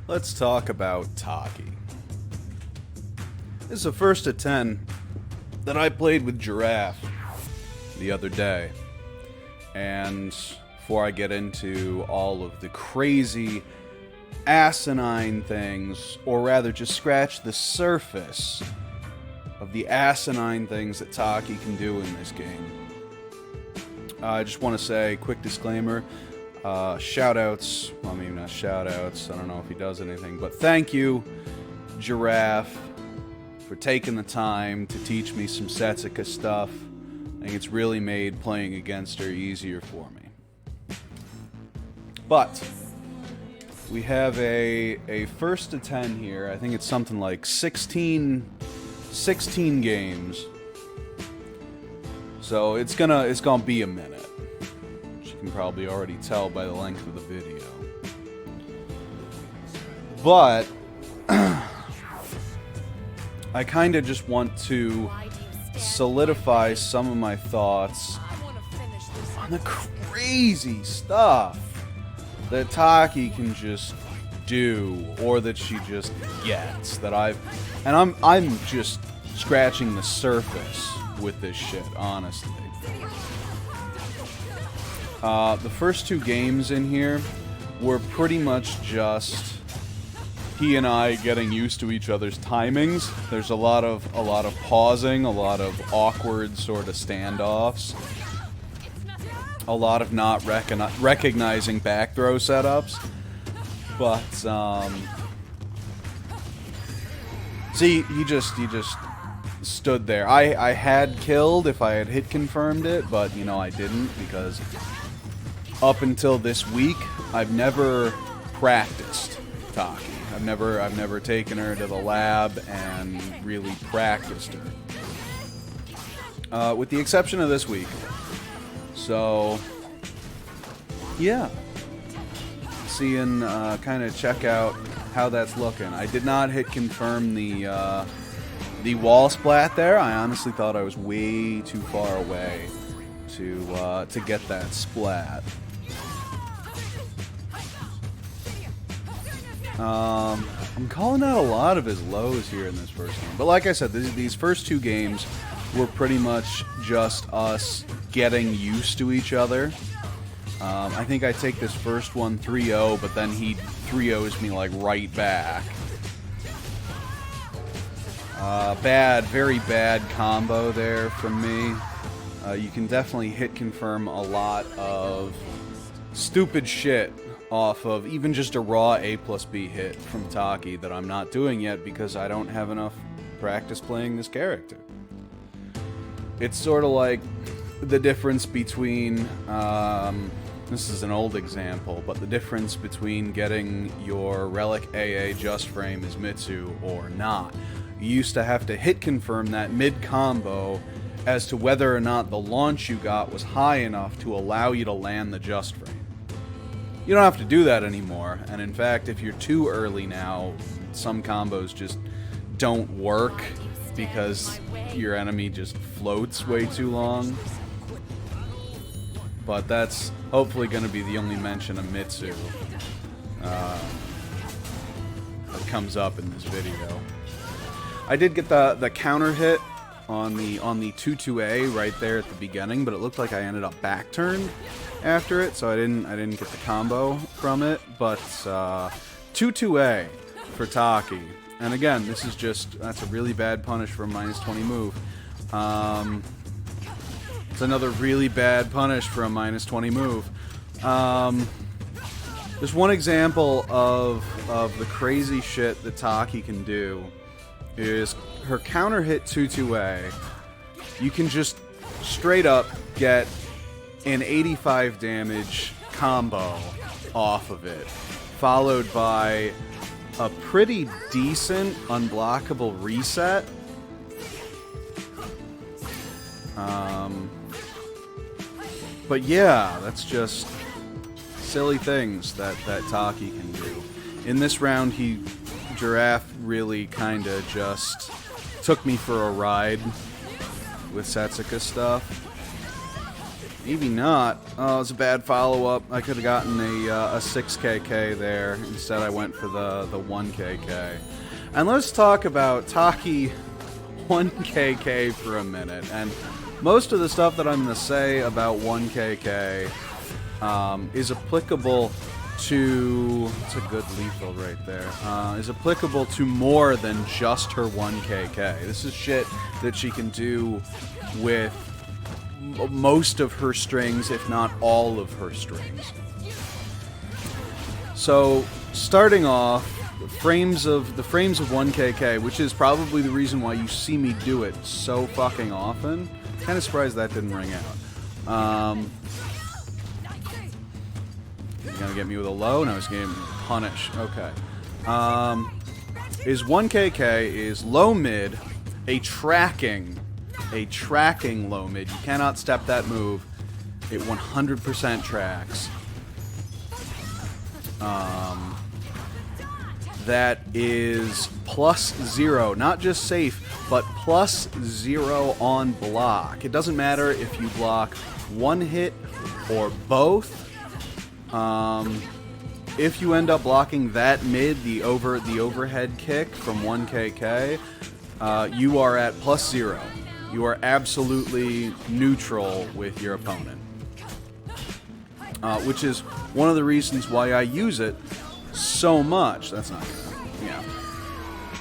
Let's talk about Taki. This is the first of 10 that I played with Giraffe the other day. And before I get into all of the crazy, asinine things, or rather just scratch the surface of the asinine things that Taki can do in this game, I just want to say, quick disclaimer, shoutouts, well, maybe not shoutouts, I don't know if he does anything, but thank you, Giraffe, for taking the time to teach me some Setsuka stuff. I think it's really made playing against her easier for me. But we have a first to 10 here. I think it's something like 16 games. So it's gonna be a minute. Which you can probably already tell by the length of the video. But I kind of just want to solidify some of my thoughts on the crazy stuff that Taki can just do, or that she just gets. I'm just scratching the surface with this shit, honestly. The first two games in here were pretty much just he and I getting used to each other's timings. There's a lot of pausing, a lot of awkward sort of standoffs, a lot of not recognizing back throw setups. But see, he just stood there. I had killed if I had hit confirmed it, but you know I didn't, because up until this week I've never practiced Taki. I've never taken her to the lab and really practiced her. With the exception of this week. So yeah. Seeing kind of check out how that's looking. I did not hit confirm the wall splat there. I honestly thought I was way too far away to get that splat. I'm calling out a lot of his lows here in this first game. But like I said, these first two games were pretty much just us getting used to each other. I think I take this first one 3-0, but then he 3-0s me like right back. Very bad combo there from me. You can definitely hit confirm a lot of stupid shit off of even just a raw A plus B hit from Taki that I'm not doing yet because I don't have enough practice playing this character. It's sort of like the difference between, this is an old example, but the difference between getting your Relic AA just frame as Mitsu or not. You used to have to hit confirm that mid-combo as to whether or not the launch you got was high enough to allow you to land the just frame. You don't have to do that anymore, and in fact, if you're too early now, some combos just don't work because your enemy just floats way too long. But that's hopefully going to be the only mention of Mitsu that comes up in this video. I did get the counter hit on the 2-2A right there at the beginning, but it looked like I ended up back turned after it, so I didn't get the combo from it. But 2-2A for Taki, and again, this is that's a really bad punish for a -20 move. It's another really bad punish for a -20 move. There's one example of the crazy shit that Taki can do is her counter hit 2-2A. You can just straight up get an 85 damage combo off of it, followed by a pretty decent unblockable reset. But yeah, that's just silly things that Taki can do. In this round, Giraffe really kind of just took me for a ride with Setsuka stuff. Maybe not. Oh, it was a bad follow-up. I could have gotten a 6KK there. Instead, I went for the 1KK. And let's talk about Taki 1KK for a minute. And most of the stuff that I'm going to say about 1KK is applicable to... It's a good lethal right there. Is applicable to more than just her 1KK. This is shit that she can do with most of her strings, if not all of her strings. So, starting off, the frames of 1KK, which is probably the reason why you see me do it so fucking often. Kind of surprised that didn't ring out. He's gonna get me with a low. No, he's gonna punish. Okay. Is 1KK is low mid, a tracking low mid. You cannot step that move. It 100% tracks. That is +0, not just safe, but +0 on block. It doesn't matter if you block one hit or both. If you end up blocking that mid, the overhead kick from 1KK, you are at +0. You are absolutely neutral with your opponent. Which is one of the reasons why I use it so much. That's not gonna... Yeah.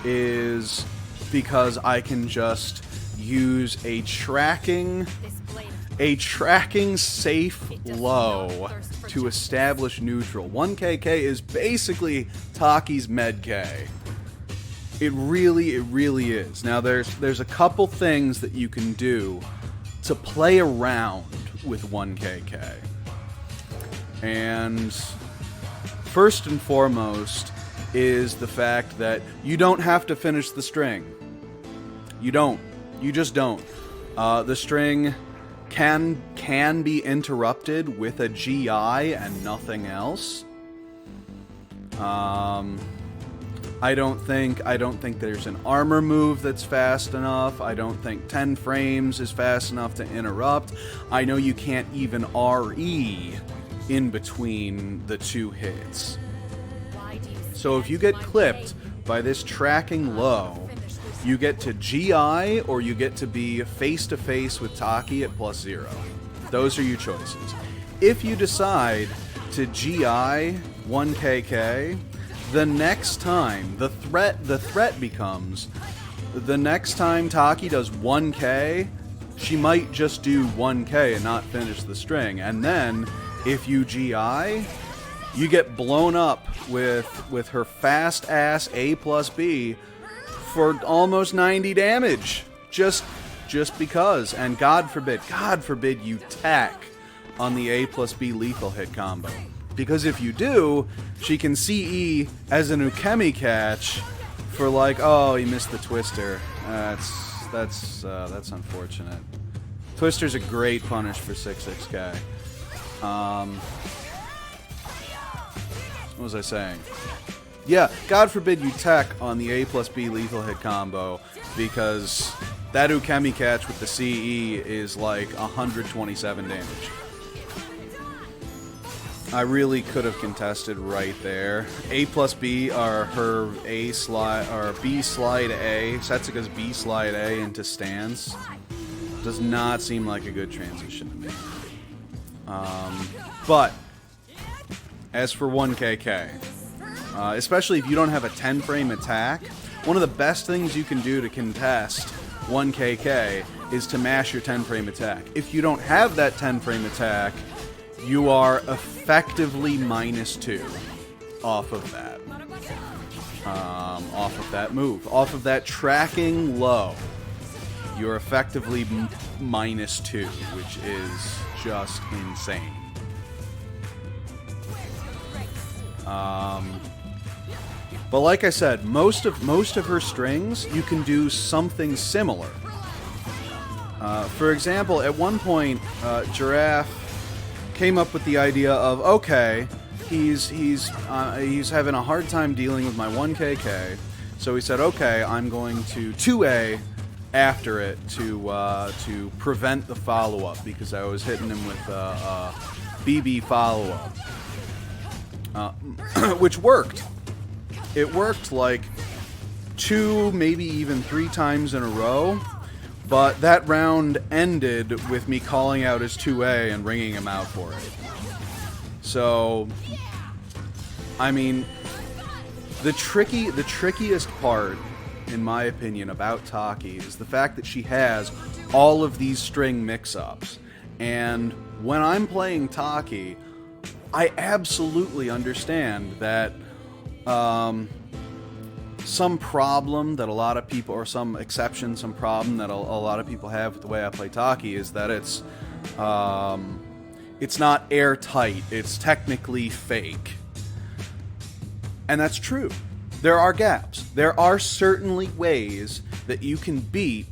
Is because I can just use a tracking safe low to establish neutral. 1KK is basically Taki's med K. It really is. Now there's a couple things that you can do to play around with 1KK. And first and foremost is the fact that you don't have to finish the string. You don't. You just don't. The string can be interrupted with a GI and nothing else. I don't think there's an armor move that's fast enough. I don't think 10 frames is fast enough to interrupt. I know you can't even RE in between the two hits. So if you get clipped by this tracking low, you get to GI or you get to be face-to-face with Taki at +0. Those are your choices. If you decide to GI 1KK, the next time, the threat becomes, the next time Taki does 1K, she might just do 1K and not finish the string. And then, if you GI, you get blown up with her fast-ass A+B for almost 90 damage. Just because. And God forbid you tack on the A+B lethal hit combo. Because if you do, she can CE as an Ukemi catch for like, oh, he missed the Twister. That's unfortunate. Twister's a great punish for 6-6K. What was I saying? Yeah, God forbid you tech on the A+B lethal hit combo, because that Ukemi catch with the CE is like 127 damage. I really could have contested right there. A+B are her A slide, or B slide A, Setsuka's B slide A into stance. Does not seem like a good transition to me. But as for 1KK, especially if you don't have a 10 frame attack, one of the best things you can do to contest 1KK is to mash your 10 frame attack. If you don't have that 10 frame attack, you are effectively -2 off of that. Off of that move. Off of that tracking low. You're effectively -2, which is just insane. But like I said, most of her strings, you can do something similar. For example, at one point, Giraffe came up with the idea of, okay, he's having a hard time dealing with my 1KK, so he said, okay, I'm going to 2A after it to prevent the follow-up, because I was hitting him with a BB follow-up, which worked. It worked like 2, maybe even 3 times in a row, but that round ended with me calling out his 2A and ringing him out for it. So, I mean, the trickiest part, in my opinion, about Taki is the fact that she has all of these string mix-ups. And when I'm playing Taki, I absolutely understand that some problem that a lot of people, or some exception, some problem that a lot of people have with the way I play Taki is that it's not airtight. It's technically fake. And that's true. There are gaps. There are certainly ways that you can beat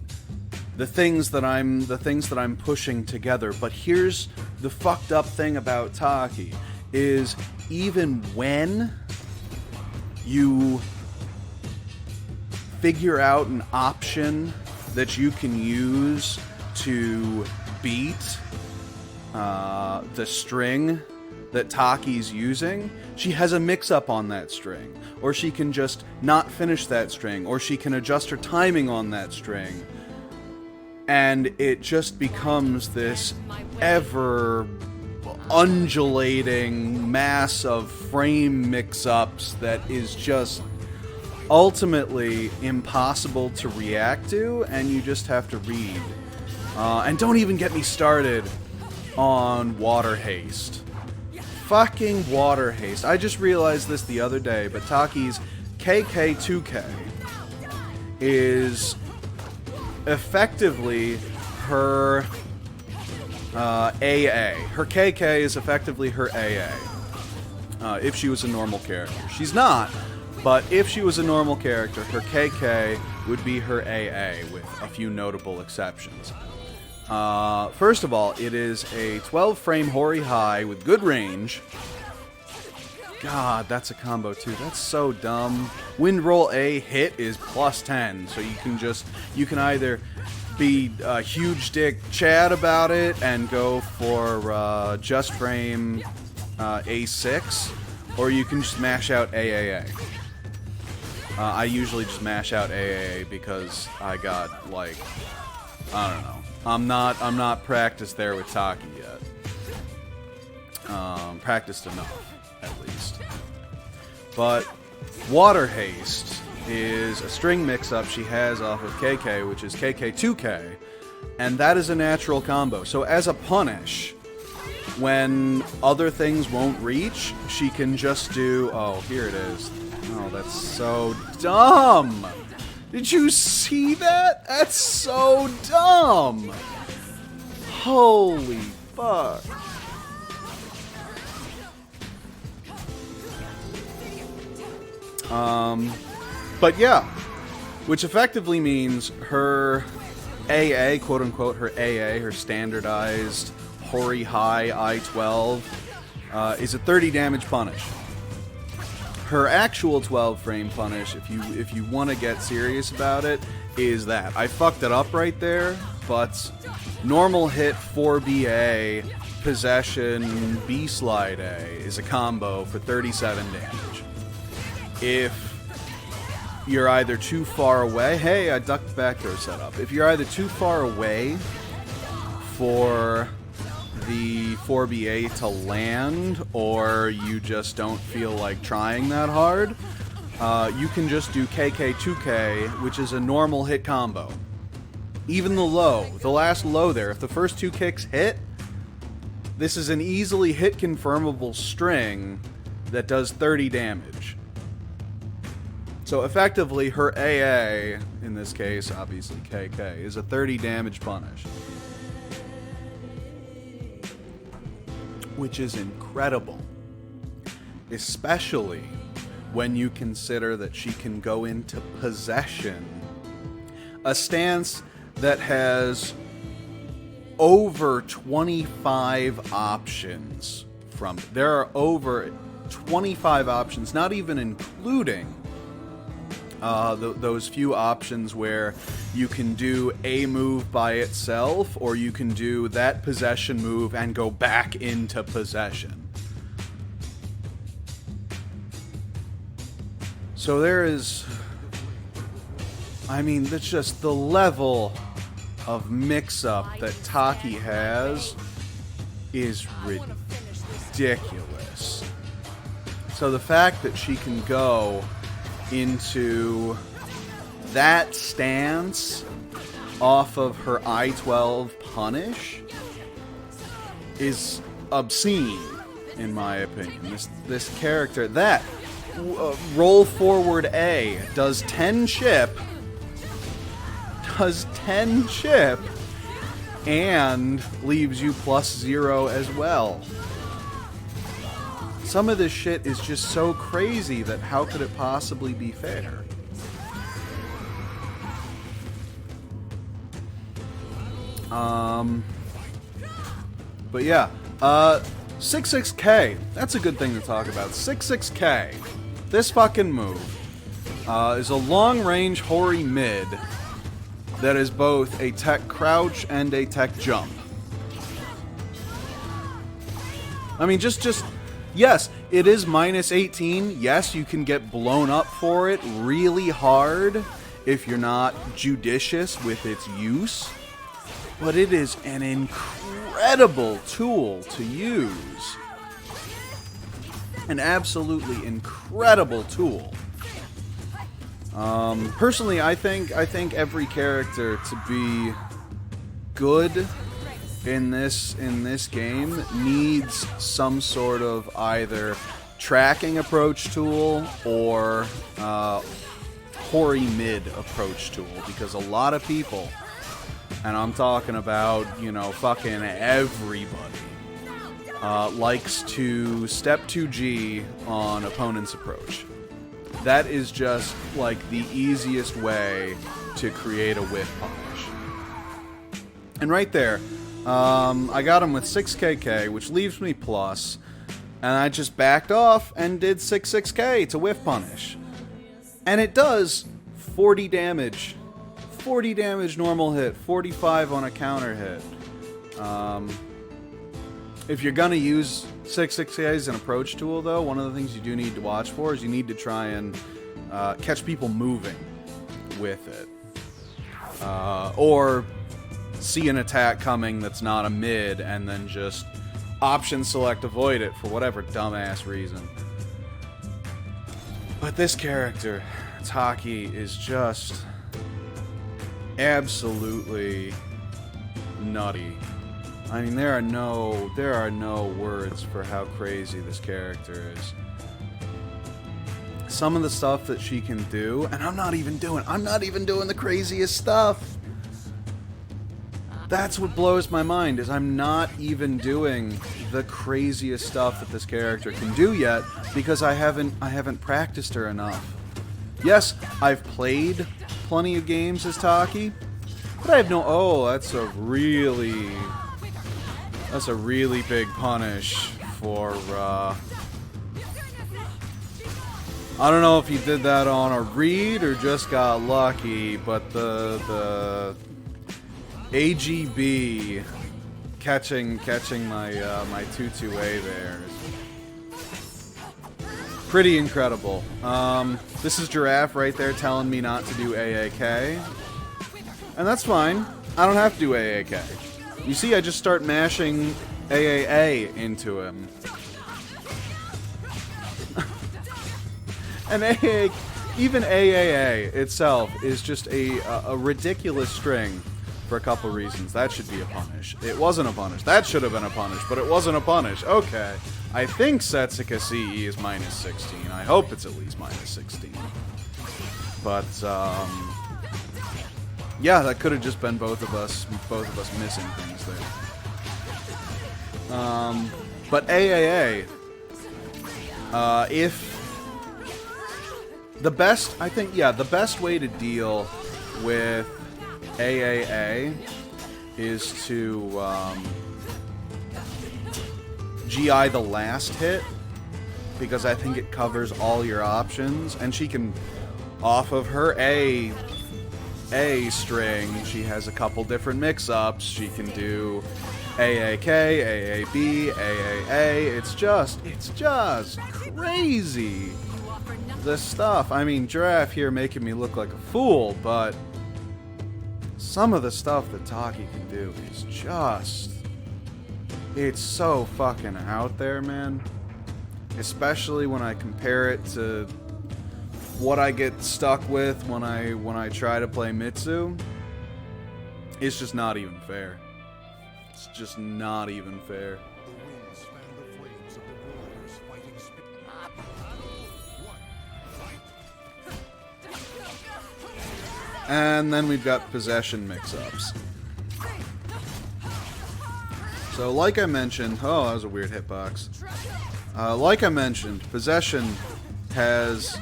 the things that I'm pushing together. But here's the fucked up thing about Taki is even when you figure out an option that you can use to beat the string that Taki's using, she has a mix-up on that string. Or she can just not finish that string. Or she can adjust her timing on that string. And it just becomes this ever undulating mass of frame mix-ups that is just ultimately impossible to react to, and you just have to read. And don't even get me started on water haste. Fucking water haste. I just realized this the other day, but Taki's KK2K is effectively her AA. Her KK is effectively her AA. If she was a normal character. She's not, but if she was a normal character, her KK would be her AA, with a few notable exceptions. First of all, it is a 12-frame Hori High with good range. God, that's a combo too. That's so dumb. Wind Roll A hit is +10, so you can either be a huge dick Chad about it and go for just frame A6, or you can just mash out AAA. I usually just mash out AAA because I got, like, I don't know. I'm not practiced there with Taki yet. Practiced enough, at least. But Water Haste is a string mix-up she has off of KK, which is KK2K, and that is a natural combo. So as a punish, when other things won't reach, she can just do... Oh, here it is. Oh, that's so dumb! Did you see that? That's so dumb! Holy fuck. But yeah, which effectively means her AA, quote-unquote, her AA, her standardized Hori High I-12, is a 30 damage punish. Her actual 12-frame punish, if you want to get serious about it, is that. I fucked it up right there, but normal hit 4BA, possession B-slide A is a combo for 37 damage. If you're either too far away... Hey, I ducked back throw setup. If you're either too far away for the 4BA to land, or you just don't feel like trying that hard, you can just do KK2K, which is a normal hit combo. Even the low, the last low there, if the first 2 kicks hit, this is an easily hit confirmable string that does 30 damage. So effectively, her AA, in this case, obviously KK, is a 30 damage punish. Which is incredible. Especially when you consider that she can go into possession. A stance that has over 25 options from it. There are over 25 options, not even including those few options where you can do a move by itself, or you can do that possession move and go back into possession. So there is... I mean, that's just the level of mix-up that Taki has is ridiculous. So the fact that she can go into that stance off of her I-12 punish is obscene, in my opinion. This character, that roll forward A does 10 chip, and leaves you +0 as well. Some of this shit is just so crazy that how could it possibly be fair? But yeah, 66K, that's a good thing to talk about. 66K, this fucking move, is a long-range Hori mid that is both a tech crouch and a tech jump. I mean, just yes, it is -18. Yes, you can get blown up for it really hard if you're not judicious with its use. But it is an incredible tool to use. An absolutely incredible tool. Personally, I think every character to be good in this game needs some sort of either tracking approach tool or Hori mid approach tool, because a lot of people, and I'm talking about, you know, fucking everybody, likes to step 2G on opponent's approach. That is just like the easiest way to create a whiff punish. And right there, I got him with 6KK, which leaves me plus, and I just backed off and did 66K to whiff punish. And it does 40 damage. 40 damage normal hit, 45 on a counter hit. If you're gonna use 66K as an approach tool, though, one of the things you do need to watch for is you need to try and catch people moving with it. Or see an attack coming that's not a mid and then just option select avoid it for whatever dumbass reason. But this character, Taki, is just absolutely nutty. I mean, there are no words for how crazy this character is. Some of the stuff that she can do, and I'm not even doing the craziest stuff. That's what blows my mind, is I'm not even doing the craziest stuff that this character can do yet, because I haven't practiced her enough. Yes, I've played plenty of games as Taki, but I have no... Oh, that's a really big punish for, I don't know if he did that on a read or just got lucky, but the AGB catching my my 2-2A there is pretty incredible. This is Giraffe right there telling me not to do AAK, and that's fine. I don't have to do AAK. You see, I just start mashing AAA into him. And even AAA itself is just a ridiculous string for a couple reasons. That should be a punish. It wasn't a punish. That should have been a punish, but it wasn't a punish. Okay. I think Setsuka CE is -16. I hope it's at least -16. But, yeah, that could have just been both of us missing things there. But AAA, if the best, I think, yeah, the best way to deal with AAA is to GI the last hit, because I think it covers all your options, and she can off of her A string, she has a couple different mix-ups. She can do AAK, AAB, AAA. It's just crazy. The stuff. I mean, Giraffe here making me look like a fool, but some of the stuff that Taki can do is just... It's so fucking out there, man. Especially when I compare it to what I get stuck with when I try to play Mitsu. It's just not even fair. It's just not even fair. And then we've got possession mix-ups. So like I mentioned... Oh, that was a weird hitbox. Like I mentioned, possession has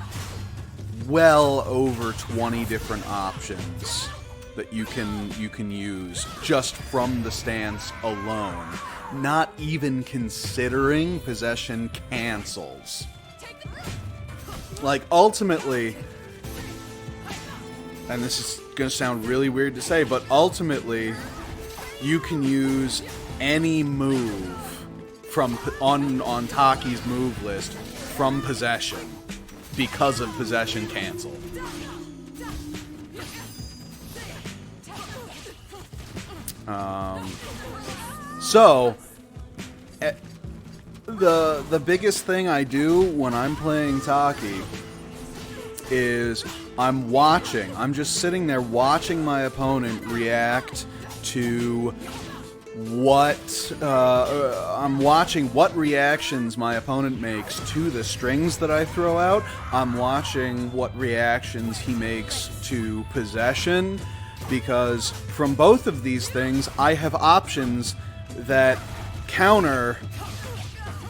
well over 20 different options that you can use just from the stance alone. Not even considering possession cancels. Like, ultimately... And this is going to sound really weird to say, but ultimately, you can use any move from on Taki's move list from possession because of possession cancel. So the biggest thing I do when I'm playing Taki is I'm just sitting there watching my opponent react to what I'm watching what reactions my opponent makes to the strings that I throw out. I'm watching what reactions he makes to possession, because from both of these things I have options that counter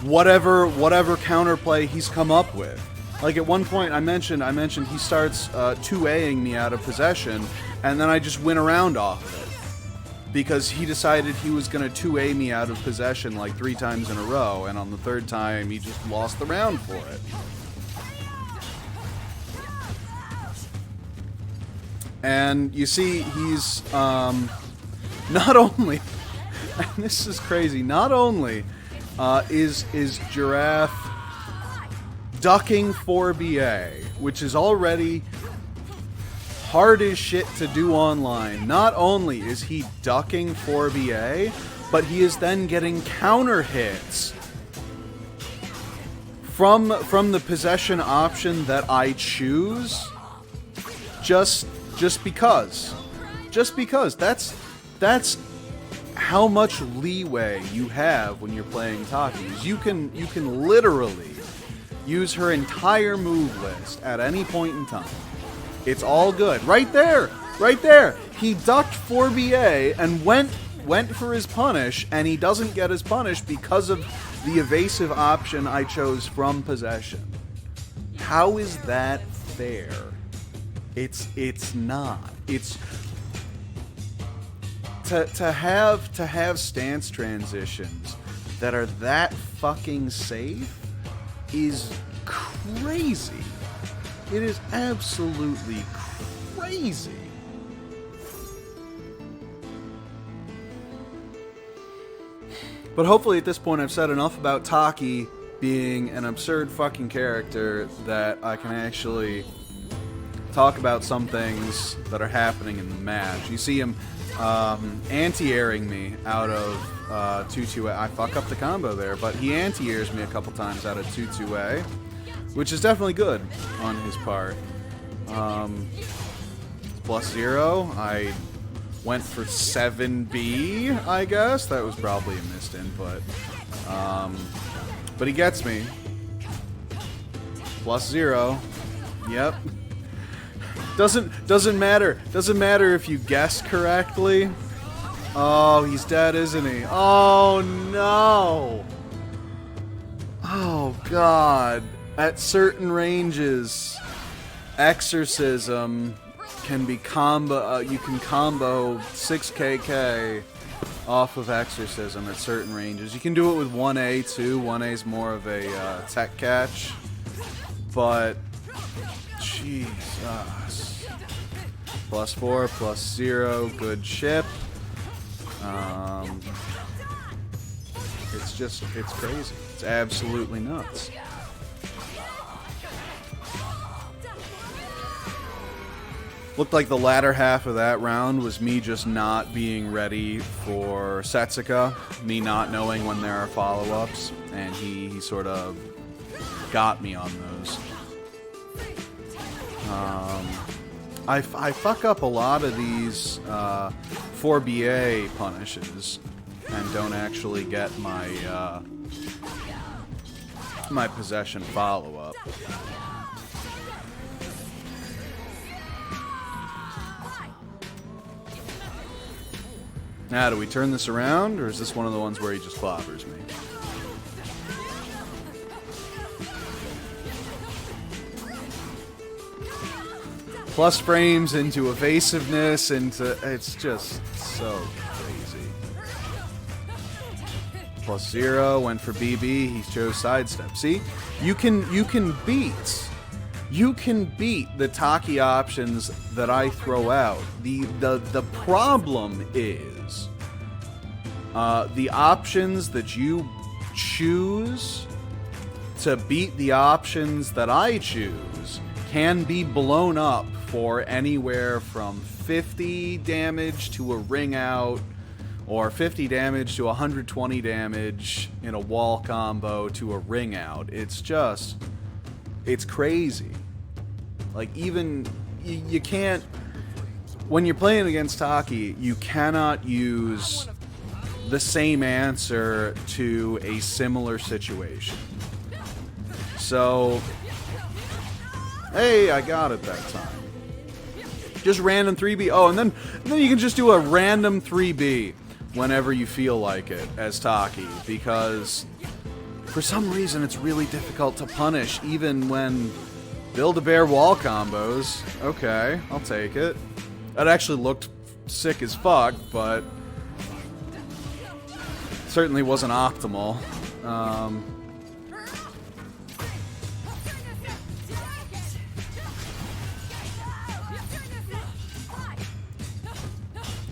whatever counterplay he's come up with. Like at one point I mentioned he starts 2Aing me out of possession, and then I just went around off of it. Because he decided he was going to 2A me out of possession like 3 times in a row, and on the 3rd time he just lost the round for it. And you see, he's not only, and this is crazy, not only is Giraffe ducking 4BA, which is already hard as shit to do online. Not only is he ducking 4BA, but he is then getting counter hits from the possession option that I choose. Just because. Just because. That's how much leeway you have when you're playing Taki. You can literally use her entire move list at any point in time. It's all good. Right there! Right there! He ducked 4BA and went for his punish, and he doesn't get his punish because of the evasive option I chose from possession. How is that fair? It's not. It's to have stance transitions that are that fucking safe is crazy. It is absolutely crazy. But hopefully at this point I've said enough about Taki being an absurd fucking character that I can actually talk about some things that are happening in the match. You see him anti-airing me out of 2-2A. I fuck up the combo there, but he anti-airs me a couple times out of 2-2A. Which is definitely good on his part. +0. I went for 7B, I guess. That was probably a missed input. But he gets me. +0. Yep. Doesn't matter. Doesn't matter if you guess correctly. Oh, he's dead, isn't he? Oh no. Oh god. At certain ranges, Exorcism can be combo. You can combo 6KK off of Exorcism at certain ranges. You can do it with 1A too. 1A is more of a tech catch, but Jesus. +4, +0, good chip. It's crazy. It's absolutely nuts. Looked like the latter half of that round was me just not being ready for Setsuka, me not knowing when there are follow-ups, and he sort of got me on those. I fuck up a lot of these 4BA punishes and don't actually get my my possession follow-up. Now, do we turn this around, or is this one of the ones where he just clobbers me? Plus frames into evasiveness, into... It's just so crazy. +0, went for BB, he chose sidestep. See? You can beat... You can beat the Taki options that I throw out. The problem is the options that you choose to beat the options that I choose can be blown up for anywhere from 50 damage to a ring out, or 50 damage to 120 damage in a wall combo to a ring out. It's just... It's crazy. Like, even... You can't... When you're playing against Taki, you cannot use the same answer to a similar situation. So... Hey, I got it that time. Just random 3B. Oh, and then you can just do a random 3B whenever you feel like it as Taki, because for some reason it's really difficult to punish, even when Build-A-Bear wall combos. Okay, I'll take it. That actually looked sick as fuck, but certainly wasn't optimal.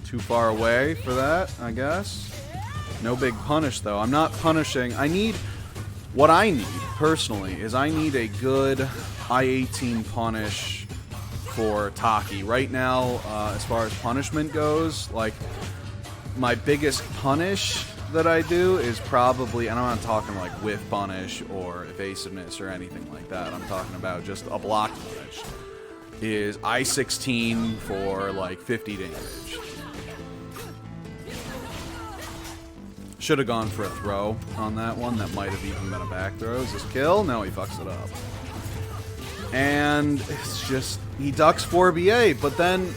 Too far away for that, I guess. No big punish, though. I'm not punishing. What I need, personally, is I need a good I-18 punish for Taki. Right now, as far as punishment goes, like, my biggest punish that I do is probably, and I'm not talking like whiff punish or evasiveness or anything like that. I'm talking about just a block punish. Is I-16 for like 50 damage. Should have gone for a throw on that one. That might have even been a back throw. Is this kill? No, he fucks it up. And it's just, he ducks 4BA, but then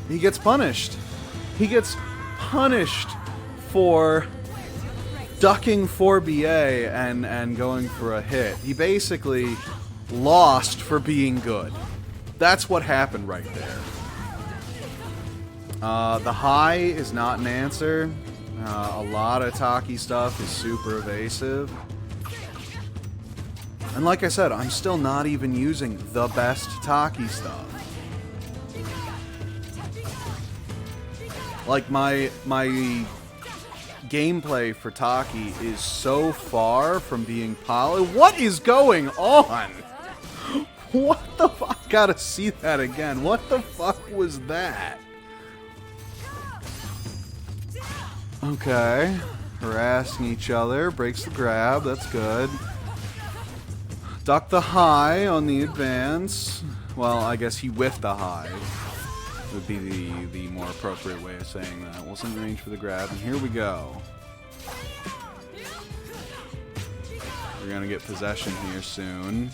he gets punished. He gets punished for ducking 4BA and going for a hit. He basically lost for being good. That's what happened right there. The high is not an answer. A lot of Taki stuff is super evasive. And like I said, I'm still not even using the best Taki stuff. Like, my gameplay for Taki is so far from being polished. What is going on? What the fuck? I gotta see that again. What the fuck was that? Okay. Harassing each other. Breaks the grab. That's good. Duck the high on the advance. Well, I guess he whiffed the high. Would be the more appropriate way of saying that. Wasn't in range for the grab. And here we go. We're gonna get possession here soon.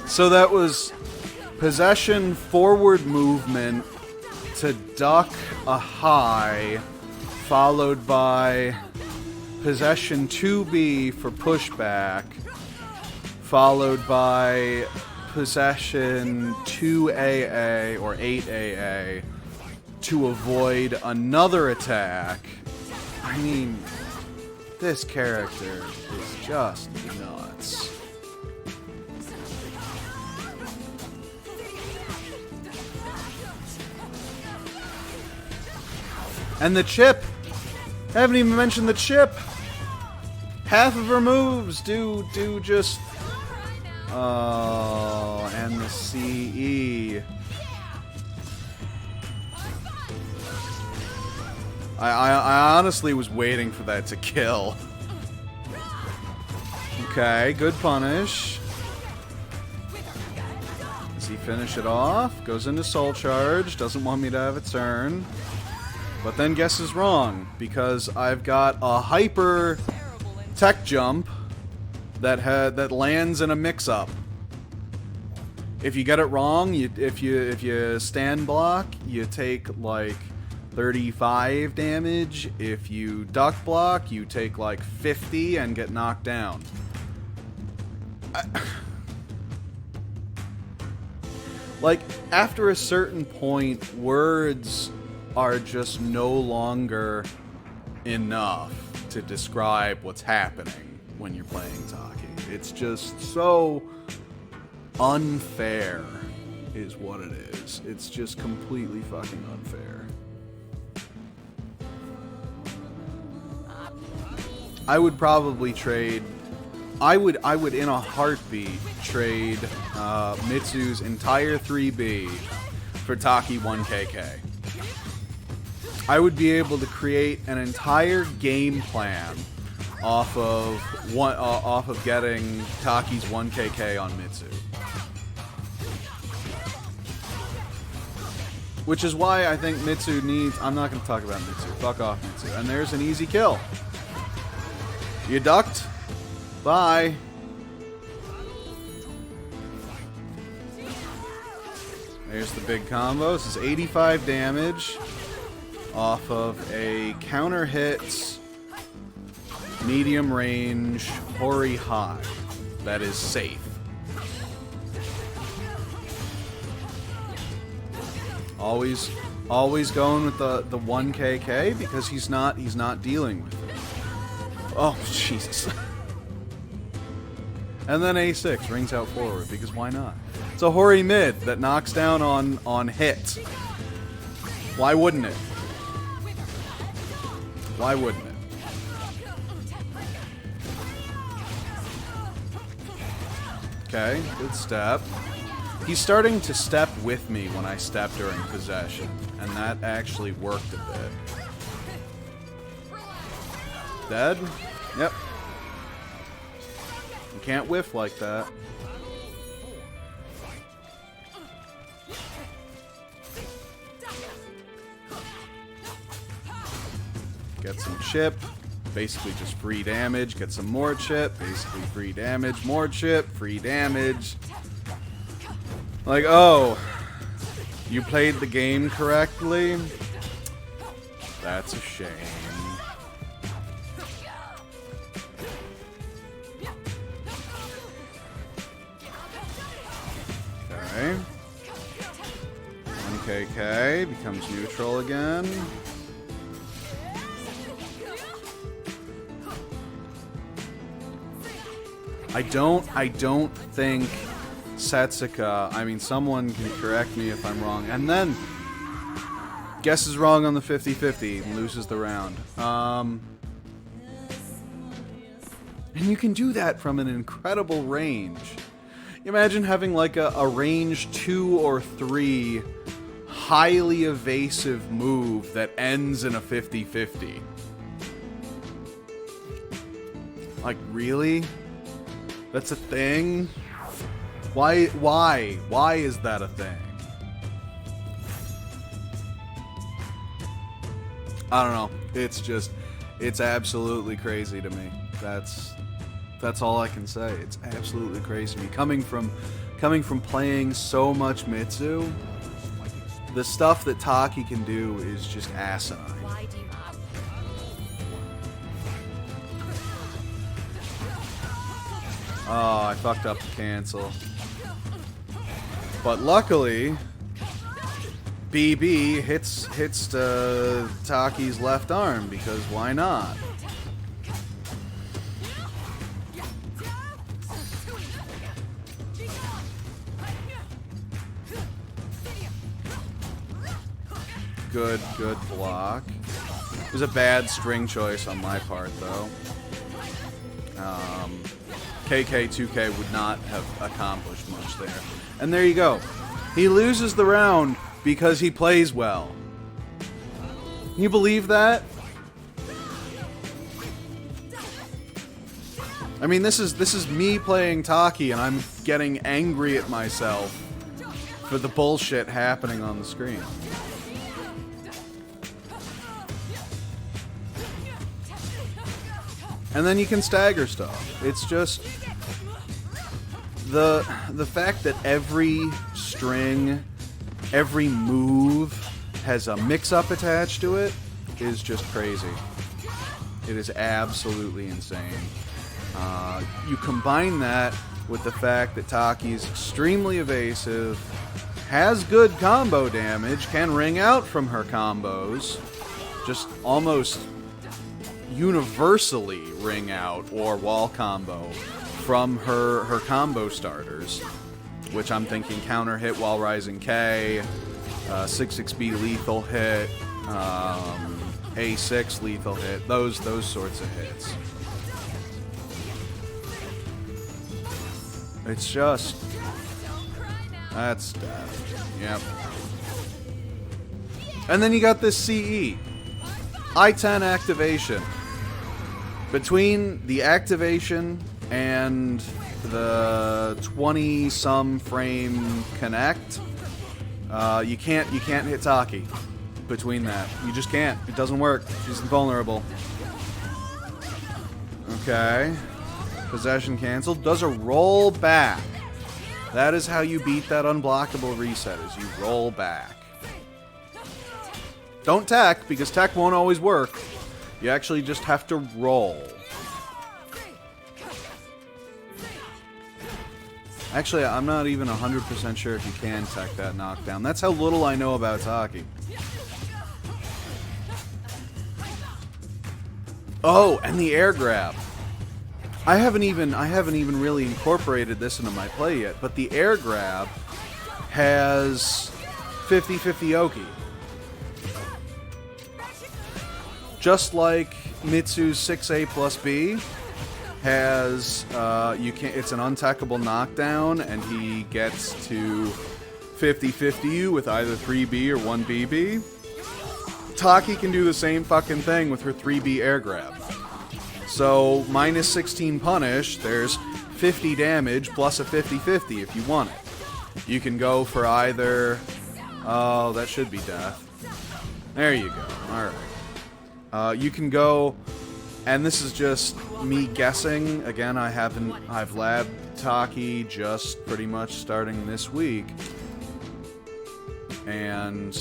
So that was possession, forward movement to duck a high, followed by possession 2B for pushback, followed by possession 2AA or 8AA to avoid another attack. mean, this character is just nuts. And the chip! I haven't even mentioned the chip! Half of her moves do just... Oh, and the CE. I honestly was waiting for that to kill. Okay, good punish. Does he finish it off? Goes into Soul Charge. Doesn't want me to have a turn. But then guesses wrong, because I've got a hyper tech jump that lands in a mix-up. If you get it wrong, if you stand block, you take like 35 damage. If you duck block, you take like 50 and get knocked down. Like, after a certain point, words are just no longer enough to describe what's happening when you're playing Taki. It's just so unfair, is what it is. It's just completely fucking unfair. I would probably trade... I would in a heartbeat trade Mitsu's entire 3B for Taki 1KK. I would be able to create an entire game plan off of getting Taki's 1KK on Mitsu. Which is why I think Mitsu needs... I'm not going to talk about Mitsu. Fuck off, Mitsu. And there's an easy kill. You ducked? Bye. There's the big combo. This is 85 damage off of a counter hit, medium range, Hori High. That is safe. Always going with the 1KK because he's not dealing with it. Oh, Jesus. And then A6 rings out forward, because why not? It's a Hori mid that knocks down on hit. Why wouldn't it? Why wouldn't it? Okay, good step. He's starting to step with me when I step during possession, and that actually worked a bit. Dead? Yep. You can't whiff like that. Get some chip. Basically just free damage. Get some more chip. Basically free damage. More chip. Free damage. Like, oh, you played the game correctly? That's a shame. Okay. 1KK becomes neutral again. I don't think Setsuka, I mean, someone can correct me if I'm wrong, and then guesses wrong on the 50-50 and loses the round. And you can do that from an incredible range. Imagine having like a range 2 or 3 highly evasive move that ends in a 50-50. Like, really? That's a thing? Why is that a thing? I don't know. It's absolutely crazy to me. That's all I can say. It's absolutely crazy to me. Coming from playing so much Mitsu, the stuff that Taki can do is just asinine. Oh, I fucked up the cancel. But luckily, BB hits Taki's left arm, because why not? Good block. It was a bad string choice on my part, though. KK2K would not have accomplished much there. And there you go. He loses the round because he plays well. Can you believe that? I mean, this is me playing Taki, and I'm getting angry at myself for the bullshit happening on the screen. And then you can stagger stuff. It's just the fact that every string, every move has a mix-up attached to it is just crazy. It is absolutely insane. You combine that with the fact that Taki is extremely evasive, has good combo damage, can ring out from her combos, just almost universally ring out or wall combo from her combo starters, which I'm thinking counter hit while rising K, 6-6B lethal hit, A6 lethal hit, those sorts of hits. It's just, that's death. Yep. And then you got this CE. I-10 activation. Between the activation and the 20-some frame connect, you can't hit Taki. Between that, you just can't. It doesn't work. She's invulnerable. Okay. Possession canceled. Does a roll back. That is how you beat that unblockable reset, is you roll back. Don't tech, because tech won't always work. You actually just have to roll. Actually, I'm not even 100% sure if you can tech that knockdown. That's how little I know about Taki. Oh, and the air grab. I haven't even really incorporated this into my play yet, but the air grab has 50-50 Oki. Just like Mitsu's 6A plus B has, it's an untechable knockdown, and he gets to 50-50 you with either 3B or 1BB. Taki can do the same fucking thing with her 3B air grab. So, minus 16 punish, there's 50 damage plus a 50-50 if you want it. You can go for either... Oh, that should be death. There you go. Alright. You can go... And this is just me guessing. Again, I've labbed Taki just pretty much starting this week. And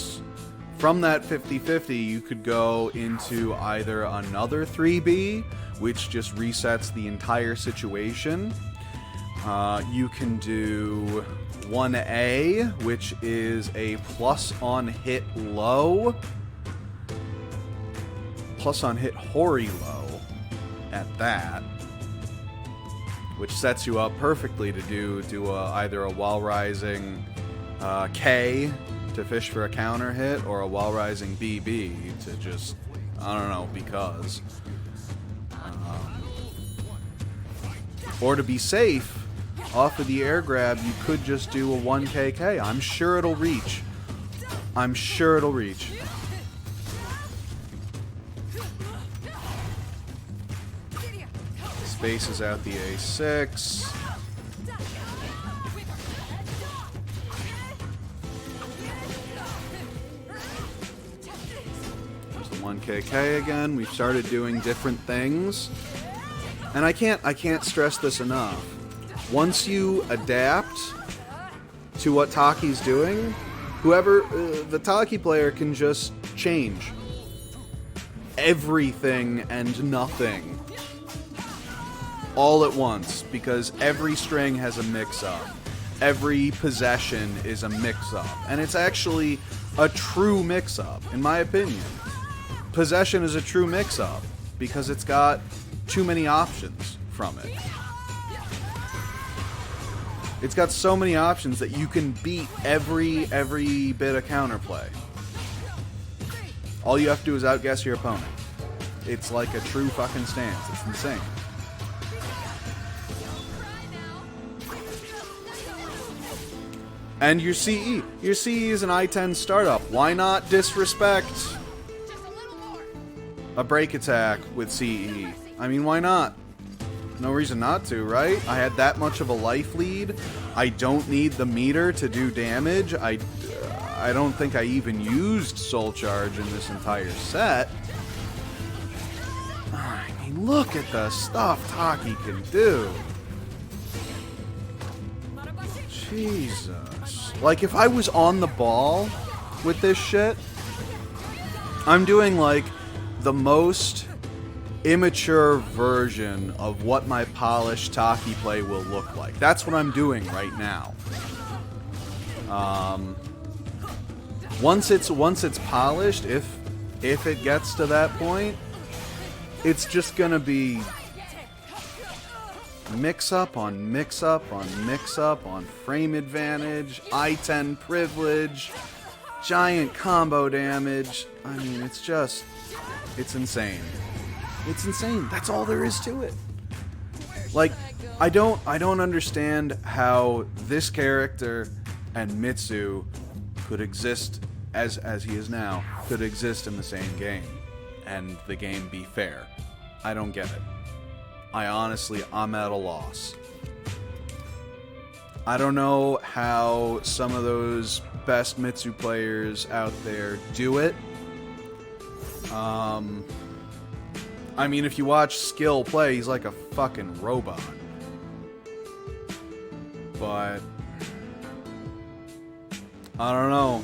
from that 50-50, you could go into either another 3B, which just resets the entire situation. You can do 1A, which is a plus on hit low, plus on hit Hori low at that, which sets you up perfectly to do either a while rising K to fish for a counter hit, or a while rising BB to just, I don't know, because. Or to be safe, off of the air grab, you could just do a 1KK. I'm sure it'll reach. I'm sure it'll reach. Spaces out the A6. There's the 1KK again. We've started doing different things. And I can't stress this enough. Once you adapt to what Taki's doing, the Taki player can just change everything and nothing all at once, because every string has a mix-up. Every possession is a mix-up. And it's actually a true mix-up, in my opinion. Possession is a true mix-up because it's got too many options from it. It's got so many options that you can beat every bit of counterplay. All you have to do is outguess your opponent. It's like a true fucking stance. It's insane. And your CE. Your CE is an I-10 startup. Why not disrespect a break attack with CE? I mean, why not? No reason not to, right? I had that much of a life lead. I don't need the meter to do damage. I don't think I even used Soul Charge in this entire set. I mean, look at the stuff Taki can do. Jesus. Like, if I was on the ball with this shit, I'm doing, like, the most immature version of what my polished Taki play will look like. That's what I'm doing right now. Once it's polished, if it gets to that point, it's just gonna be mix-up on mix-up on mix-up on frame advantage, I-10 privilege, giant combo damage. I mean, it's insane. It's insane. That's all there is to it. Like, I don't understand how this character and Mitsu could exist as he is now, could exist in the same game and the game be fair. I don't get it. I'm at a loss. I don't know how some of those best Mitsu players out there do it. I mean, if you watch Skill play, he's like a fucking robot. But I don't know.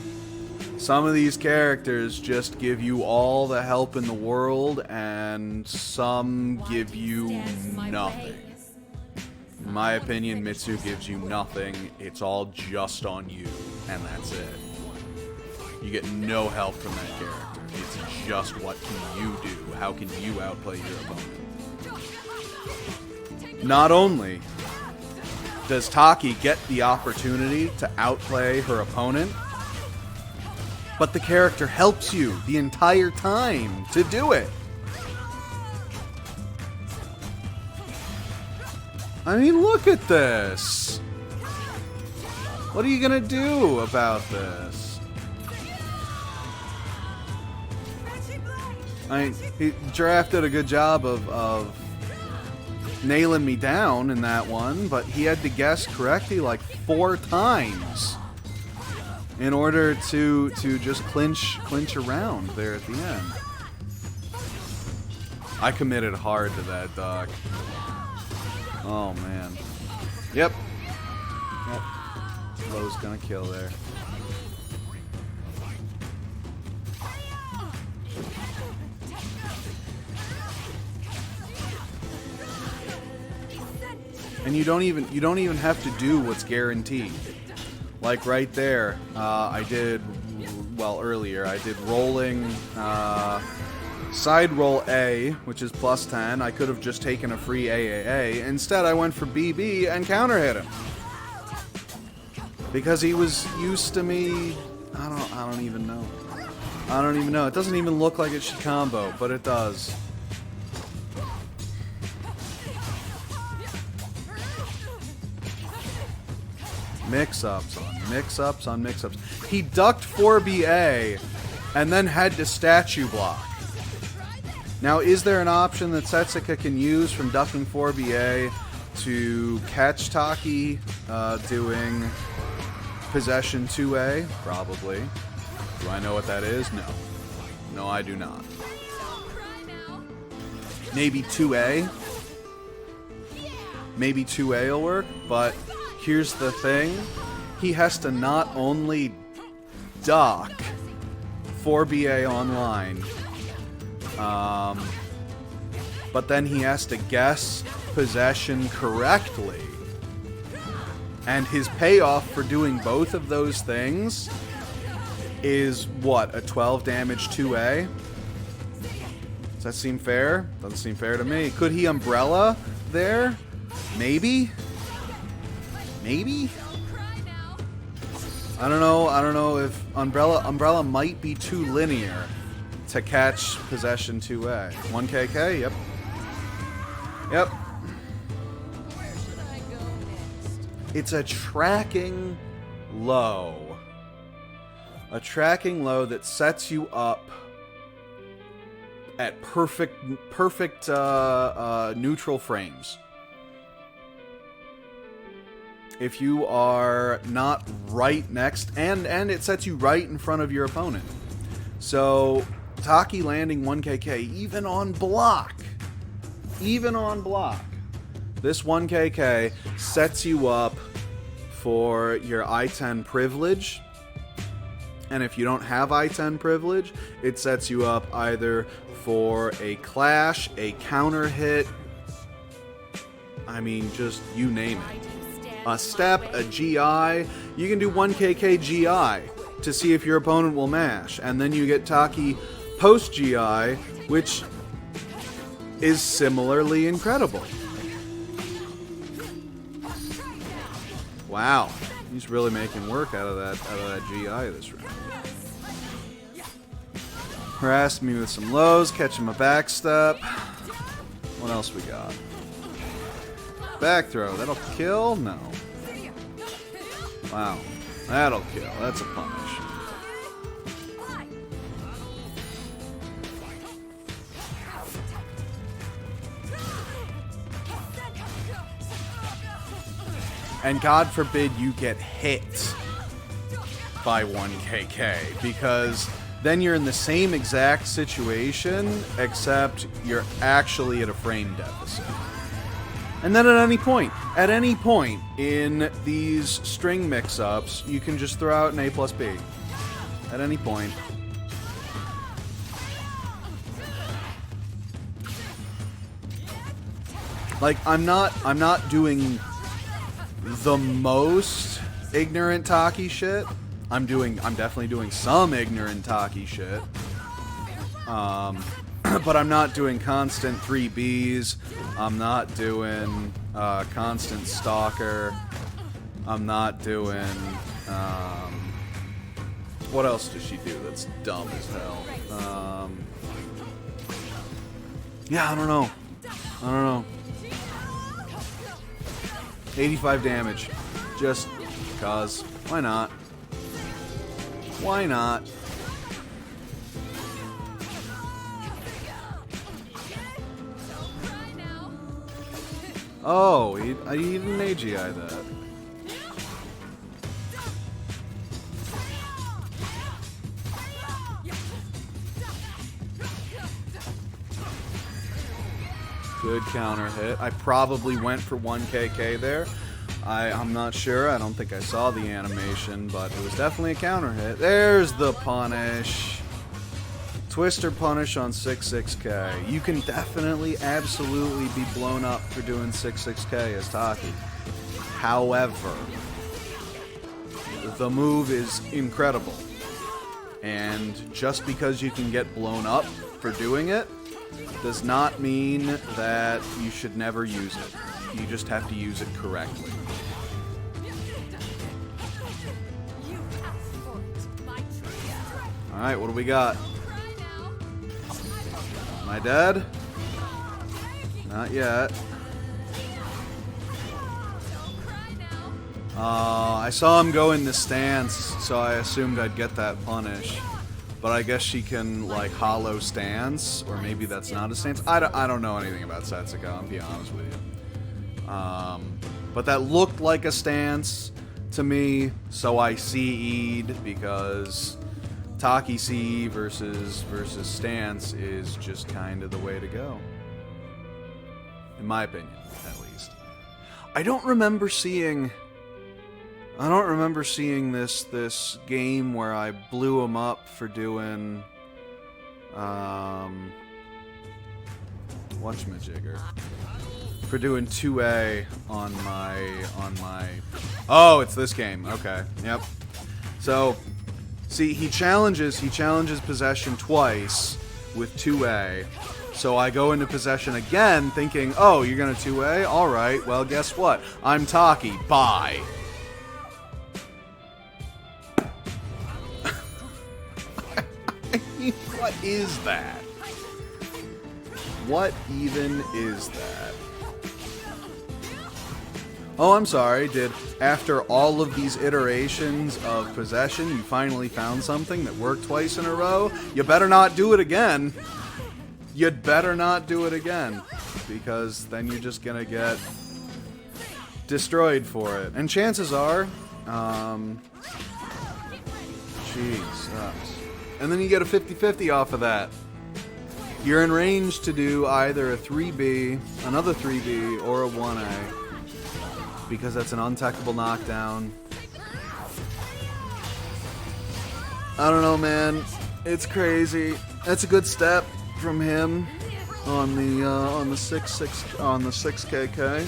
Some of these characters just give you all the help in the world, and some give you nothing. In my opinion, Mitsu gives you nothing. It's all just on you, and that's it. You get no help from that character. It's just what can you do? How can you outplay your opponent? Not only does Taki get the opportunity to outplay her opponent, but the character helps you the entire time to do it. I mean, look at this. What are you gonna do about this? Giraffe did a good job of nailing me down in that one, but he had to guess correctly like 4 times in order to just clinch around there at the end. I committed hard to that, dog. Oh man. Yep. Low's gonna kill there. And you don't even have to do what's guaranteed. Like right there, earlier I did rolling, side roll A, which is plus 10. I could have just taken a free AAA. Instead, I went for BB and counter hit him. Because he was used to me. I don't even know. It doesn't even look like it should combo, but it does. Mix-ups on mix-ups on mix-ups. He ducked 4BA and then had to statue block. Now, is there an option that Setsuka can use from ducking 4BA to catch Taki doing Possession 2A? Probably. Do I know what that is? No. No, I do not. Maybe 2A? Maybe 2A will work, but here's the thing. He has to not only dock 4BA online, but then he has to guess Possession correctly. And his payoff for doing both of those things is what, a 12 damage 2A? Does that seem fair? Doesn't seem fair to me. Could he umbrella there? Maybe? Maybe? I don't know. I don't know if umbrella might be too linear to catch possession 2A. 1KK? Yep. Yep. It's a tracking low. A tracking low that sets you up at perfect neutral frames. If you are not right next, and it sets you right in front of your opponent. So, Taki landing 1KK, even on block, this 1KK sets you up for your I-10 privilege. And if you don't have I-10 privilege, it sets you up either for a clash, a counter hit, I mean, just you name it. A step, a GI. You can do 1KK GI to see if your opponent will mash. And then you get Taki post-GI, which is similarly incredible. Wow. He's really making work out of that GI this round. Harass me with some lows, catch him a backstep. What else we got? Back throw. That'll kill? No. Wow. That'll kill. That's a punish. And God forbid you get hit by 1KK, because then you're in the same exact situation, except you're actually at a frame deficit. And then at any point in these string mix-ups, you can just throw out an A+B. At any point. Like, I'm not doing the most ignorant Taki shit. I'm definitely doing some ignorant Taki shit. But I'm not doing constant 3Bs. I'm not doing constant stalker. I'm not doing what else does she do that's dumb as hell? Yeah, I don't know. 85 damage. Just cause. Why not? Why not? Oh, he didn't AGI that. Good counter hit. I probably went for 1KK there. I'm not sure. I don't think I saw the animation, but it was definitely a counter hit. There's the punish. Twister punish on 6-6K. You can definitely, absolutely be blown up for doing 6-6K as Taki. However, the move is incredible. And just because you can get blown up for doing it does not mean that you should never use it. You just have to use it correctly. Alright, what do we got? Am I dead? Not yet. I saw him go in the stance, so I assumed I'd get that punish. But I guess she can, like, hollow stance, or maybe that's not a stance. I don't know anything about Setsuko, I'll be honest with you. But that looked like a stance to me, so I CE'd, because Taki CE versus stance is just kind of the way to go. In my opinion, at least. I don't remember seeing this game where I blew him up for doing whatchamajigger. For doing 2A on my Oh, it's this game. Okay. Yep. So See, he challenges possession twice with 2A. So I go into possession again thinking, oh, you're going to 2A? Alright, well, guess what? I'm Taki. Bye. I mean, what is that? What even is that? Oh, I'm sorry. After all of these iterations of possession, you finally found something that worked twice in a row? You better not do it again. You'd better not do it again, because then you're just gonna get destroyed for it. And chances are, jeez, and then you get a 50-50 off of that. You're in range to do either a 3B, another 3B, or a 1A, because that's an untechable knockdown. I don't know, man. It's crazy. That's a good step from him on the 6KK.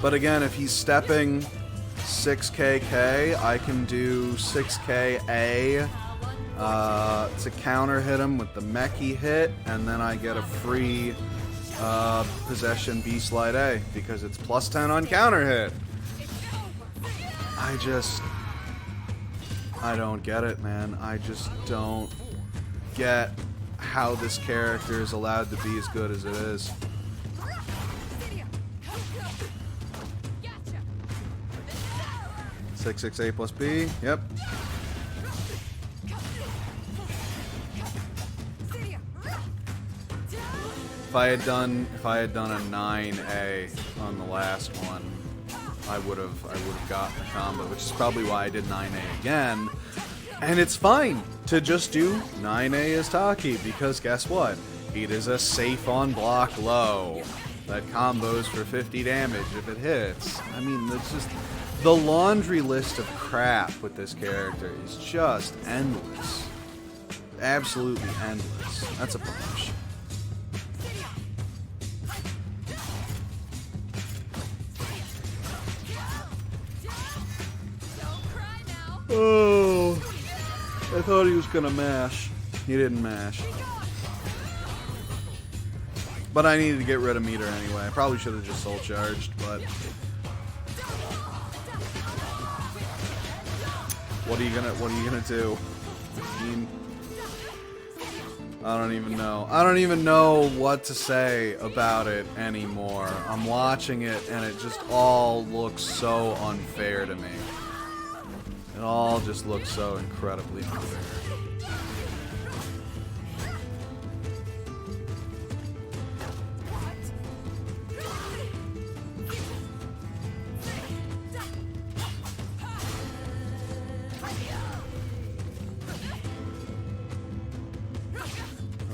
But again, if he's stepping 6KK, I can do 6KA to counter hit him with the mechy hit, and then I get a free possession B slide A because it's plus 10 on counter hit. I don't get it, man. I just don't get how this character is allowed to be as good as it is. Six, 6A plus B. Yep. If I had done a 9A on the last one, I would have gotten the combo, which is probably why I did 9A again. And it's fine to just do 9A as Taki, because guess what? It is a safe on block low that combos for 50 damage if it hits. I mean, it's just the laundry list of crap with this character is just endless. Absolutely endless. That's a bunch. Oh, I thought he was gonna mash. He didn't mash. But I needed to get rid of meter anyway. I probably should have just soul charged, but what are you gonna do? I mean, I don't even know. I don't even know what to say about it anymore. I'm watching it and it just all looks so unfair to me. It all just looks so incredibly unfair.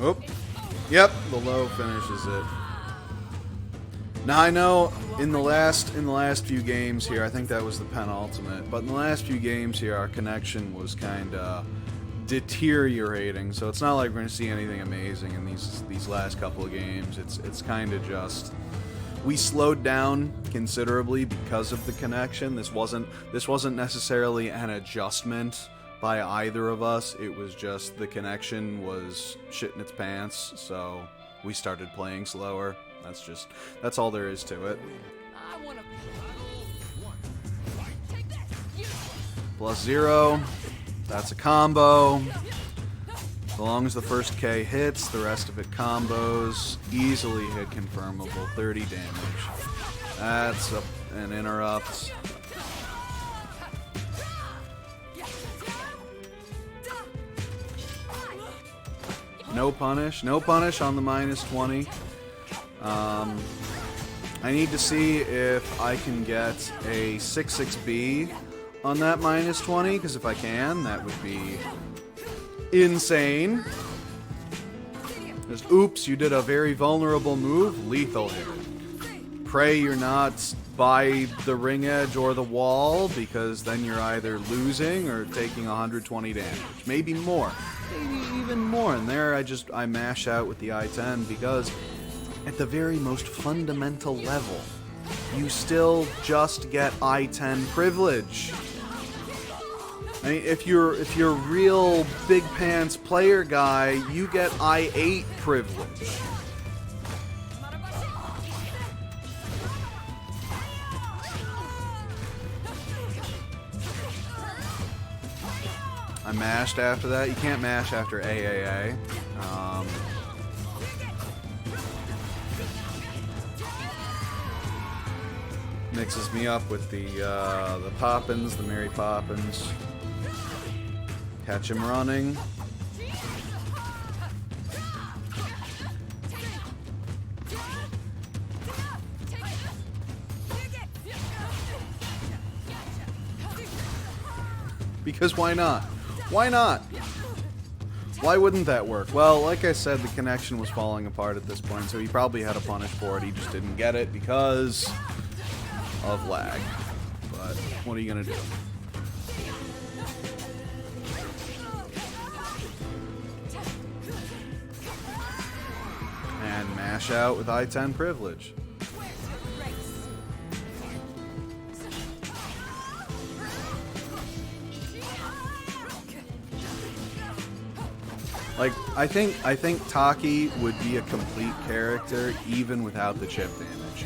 Oh, yep, the low finishes it. Now I know in the last few games here, I think that was the penultimate, but in the last few games here, our connection was kind of deteriorating. So it's not like we're going to see anything amazing in these last couple of games. It's kind of just we slowed down considerably because of the connection. This wasn't necessarily an adjustment by either of us. It was just the connection was shitting its pants, so we started playing slower. That's all there is to it. Plus 0. That's a combo. As long as the first K hits, the rest of it combos. Easily hit confirmable. 30 damage. That's an interrupt. No punish. No punish on the minus 20. I need to see if I can get a 6-6B on that minus 20, because if I can, that would be insane. Just, oops, you did a very vulnerable move. Lethal hit. Pray you're not by the ring edge or the wall, because then you're either losing or taking 120 damage. Maybe more. Maybe even more. And there I mash out with the I-10, because at the very most fundamental level, you still just get I-10 privilege. I mean, if you're a real big pants player guy, you get I8 privilege. I mashed after that. You can't mash after AAA. Mixes me up with the Poppins, the Mary Poppins. Catch him running. Because why not? Why not? Why wouldn't that work? Well, like I said, the connection was falling apart at this point, so he probably had a punish for it. He just didn't get it because of lag. But what are you gonna do? And mash out with I-10 privilege. Like, I think Taki would be a complete character even without the chip damage.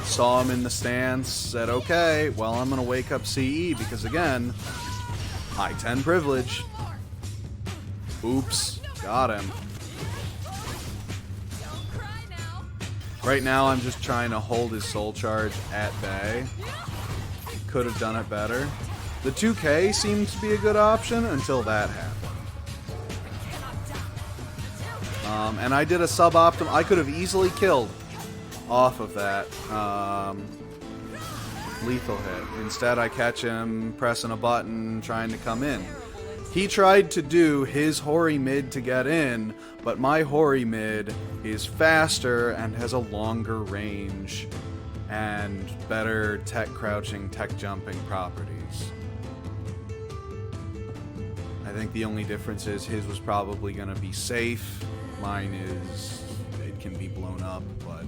Saw him in the stance, said, okay, well, I'm gonna wake up CE because, again, I-10 privilege. Oops, got him. Right now, I'm just trying to hold his soul charge at bay. Could have done it better. The 2K seemed to be a good option until that happened. And I did a suboptimal. I could have easily killed off of that lethal hit. Instead, I catch him pressing a button, trying to come in. He tried to do his Hori mid to get in, but my Hori mid is faster and has a longer range and better tech crouching, tech jumping properties. I think the only difference is his was probably going to be safe. Mine is, it can be blown up, but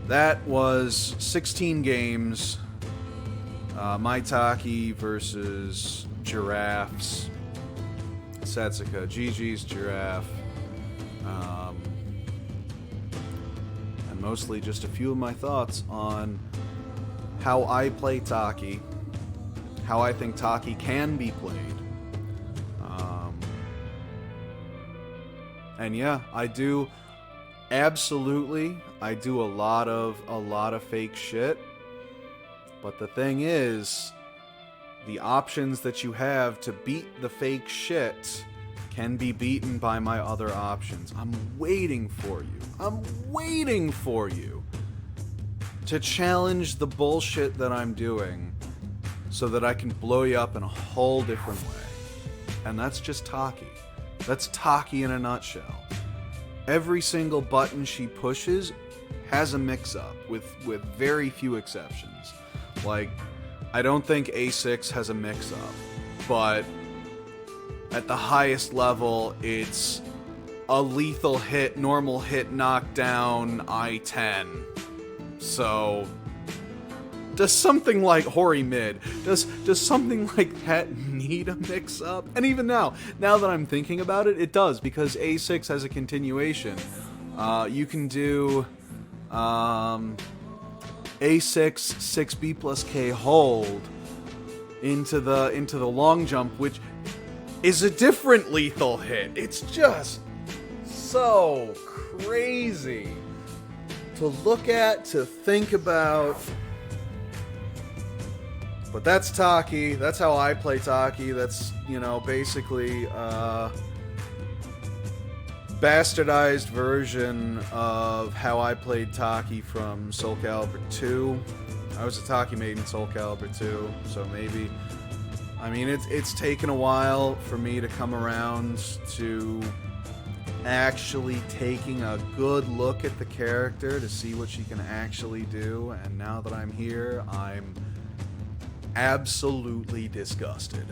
that was 16 games. My Taki versus Giraffes. Setsuka, GG's Giraffe. And mostly just a few of my thoughts on how I play Taki, how I think Taki can be played. And yeah, I do absolutely. I do a lot of fake shit. But the thing is, the options that you have to beat the fake shit can be beaten by my other options. I'm waiting for you. I'm waiting for you to challenge the bullshit that I'm doing so that I can blow you up in a whole different way. And that's just Taki. That's Taki in a nutshell. Every single button she pushes has a mix-up, with very few exceptions. Like, I don't think A6 has a mix-up, but at the highest level, it's a lethal hit, normal hit, knockdown, I-10. So, does something like Hori mid, does something like that need a mix-up? And even now that I'm thinking about it, it does, because A6 has a continuation. You can do A6 6B plus K hold into the long jump, which is a different lethal hit. It's just so crazy to look at, to think about. But that's Taki. That's how I play Taki. That's, you know, basically bastardized version of how I played Taki from Soul Calibur 2. I was a Taki maid in Soul Calibur 2, so maybe... I mean, it's taken a while for me to come around to actually taking a good look at the character to see what she can actually do, and now that I'm here, I'm absolutely disgusted.